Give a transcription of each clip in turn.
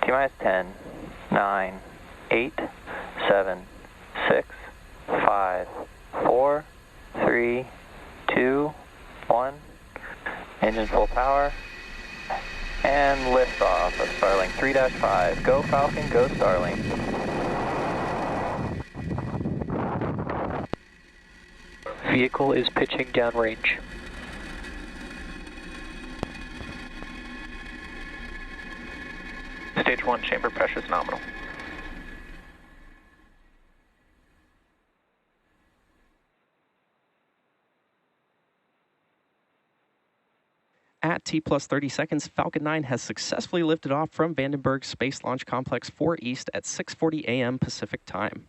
T-minus 10, 9, 8, 7, 6, 5, 4, 3, 2, 1. Engine full power. And liftoff of Starlink 3-5. Go Falcon, go Starlink. Vehicle is pitching downrange. Stage 1 chamber pressure is nominal. At T plus 30 seconds, Falcon 9 has successfully lifted off from Vandenberg Space Launch Complex 4 East at 6:40 a.m. Pacific Time.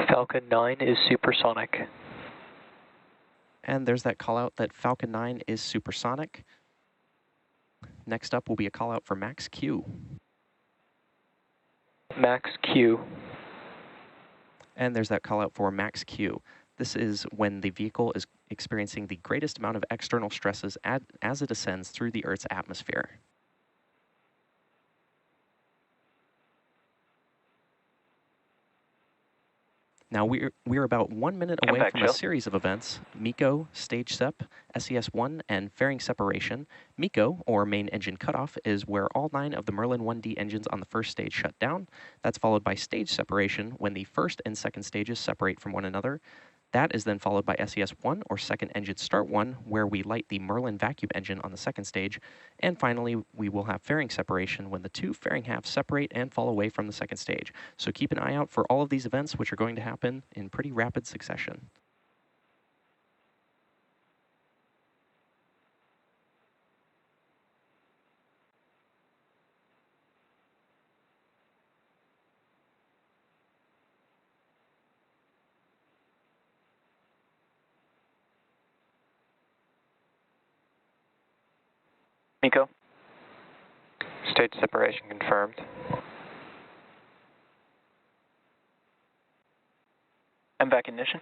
Falcon 9 is supersonic. And there's that call out that Falcon 9 is supersonic. Next up will be a call out for Max Q. Max Q. And there's that call out for Max Q. This is when the vehicle is experiencing the greatest amount of external stresses as it ascends through the Earth's atmosphere. Now we're about 1 minute away from a series of events: MECO, stage SEP, SES-1, and fairing separation. MECO, or main engine cutoff, is where all 9 of the Merlin 1D engines on the first stage shut down. That's followed by stage separation, when the first and second stages separate from one another. That is then followed by SES-1, or second engine start 1, where we light the Merlin vacuum engine on the second stage. And finally, we will have fairing separation when the 2 fairing halves separate and fall away from the second stage. So keep an eye out for all of these events, which are going to happen in pretty rapid succession. MECO. Stage separation confirmed. MVAC ignition.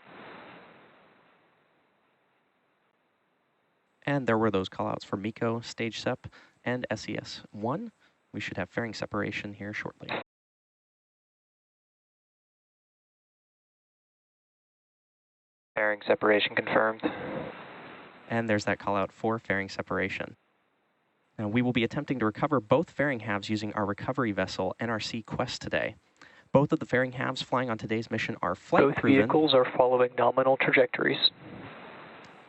And there were those callouts for MECO, stage SEP, and SES-1. We should have fairing separation here shortly. Fairing separation confirmed. And there's that call out for fairing separation. Now, we will be attempting to recover both fairing halves using our recovery vessel, NRC Quest, today. Both of the fairing halves flying on today's mission are flight proven. Both vehicles are following nominal trajectories.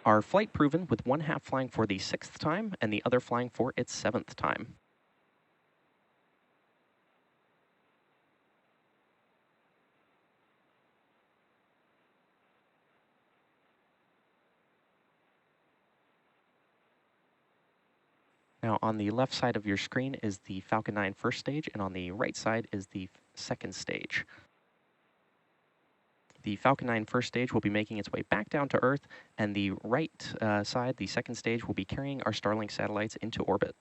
Are flight proven, with one half flying for the 6th time and the other flying for its 7th time. Now, on the left side of your screen is the Falcon 9 first stage, and on the right side is the second stage. The Falcon 9 first stage will be making its way back down to Earth, and the right side, the second stage, will be carrying our Starlink satellites into orbit.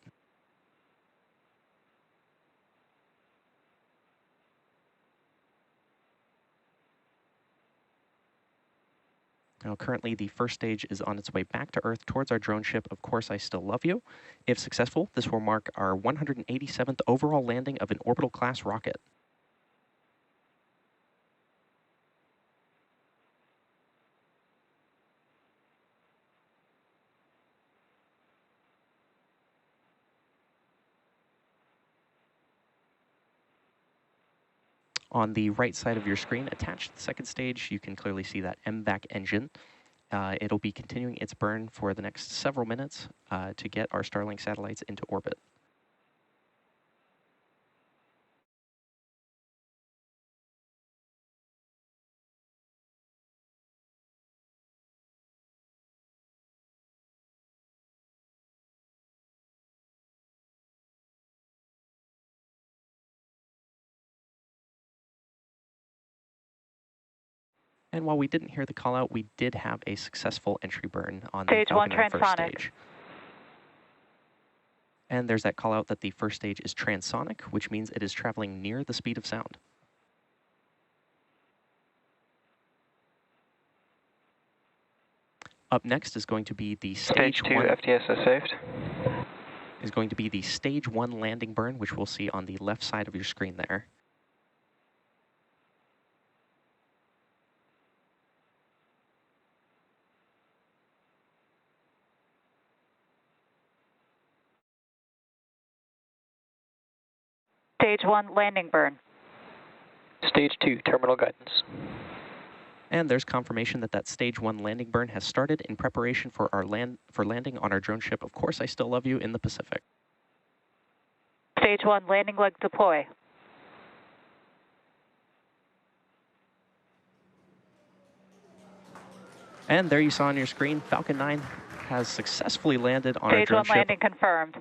Now, currently, the first stage is on its way back to Earth towards our drone ship, Of Course I Still Love You. If successful, this will mark our 187th overall landing of an orbital-class rocket. On the right side of your screen, attached to the second stage, you can clearly see that MVAC engine. It'll be continuing its burn for the next several minutes to get our Starlink satellites into orbit. And while we didn't hear the call out, we did have a successful entry burn on Stage the one Falcon 9 first transonic. stage. And there's that call out that the first stage is transonic, which means it is traveling near the speed of sound. Up next is going to be the Stage 2 one, FTS is saved. is going to be the stage 1 landing burn, which we'll see on the left side of your screen there. Stage 1 landing burn. Stage 2 terminal guidance. And there's confirmation that that stage 1 landing burn has started in preparation for our landing on our drone ship, Of Course I Still Love You, in the Pacific. Stage 1 landing leg deploy. And there you saw on your screen, Falcon 9 has successfully landed on our Stage 1 drone ship. landing confirmed.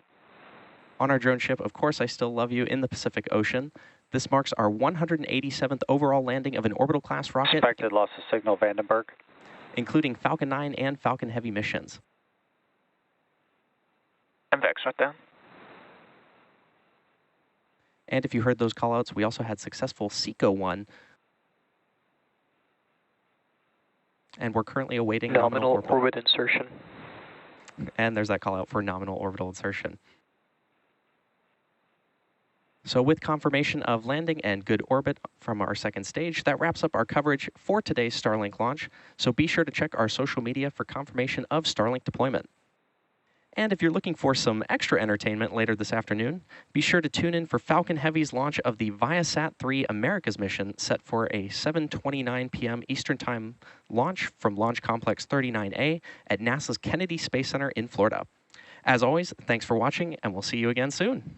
On our drone ship, Of Course I Still Love You, in the Pacific Ocean. This marks our 187th overall landing of an orbital class rocket. Expected loss of signal, Vandenberg. Including Falcon 9 and Falcon Heavy missions. MVAC shutdown. And if you heard those callouts, we also had successful SECO 1. And we're currently awaiting nominal orbit insertion. And there's that callout for nominal orbital insertion. So with confirmation of landing and good orbit from our second stage, that wraps up our coverage for today's Starlink launch. So be sure to check our social media for confirmation of Starlink deployment. And if you're looking for some extra entertainment later this afternoon, be sure to tune in for Falcon Heavy's launch of the Viasat-3 Americas mission, set for a 7:29 p.m. Eastern Time launch from Launch Complex 39A at NASA's Kennedy Space Center in Florida. As always, thanks for watching, and we'll see you again soon.